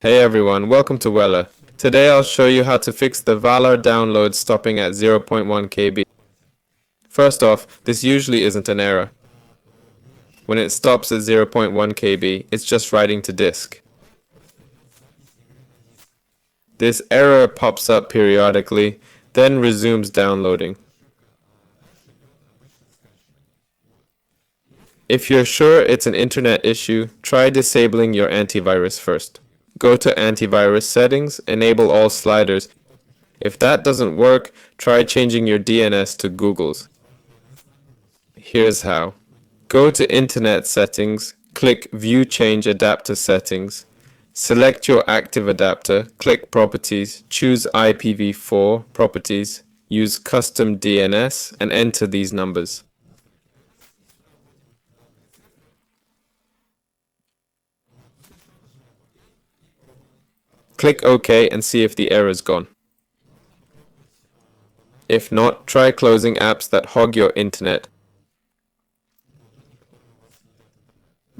Hey everyone, welcome to Weller. Today I'll show you how to fix the Valor download stopping at 0.1 KB. First off, this usually isn't an error. When it stops at 0.1 KB, it's just writing to disk. This error pops up periodically, then resumes downloading. If you're sure it's an internet issue, try disabling your antivirus first. Go to antivirus settings, enable all sliders. If that doesn't work, try changing your DNS to Google's. Here's how. Go to Internet Settings, click View Change Adapter Settings. Select your active adapter, click Properties, choose IPv4 Properties, use Custom DNS, and enter these numbers. Click OK and see if the error's gone. If not, try closing apps that hog your internet.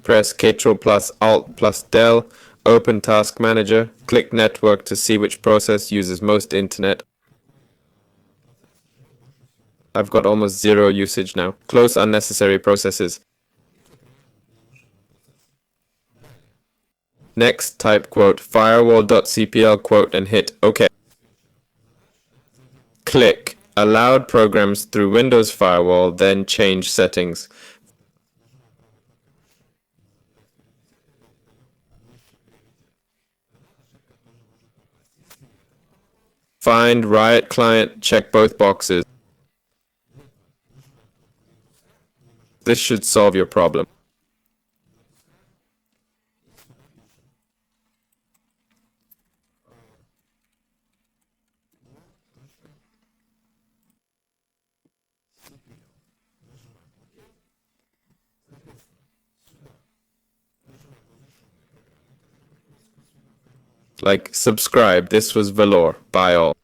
Press Ctrl plus Alt plus Del, open Task Manager, click Network to see which process uses most internet. I've got almost zero usage now. Close unnecessary processes. Next, type quote firewall.cpl quote and hit OK. Click Allowed programs through Windows Firewall, then change settings. Find Riot Client, check both boxes. This should solve your problem. Like, subscribe. This was Valor. Bye all.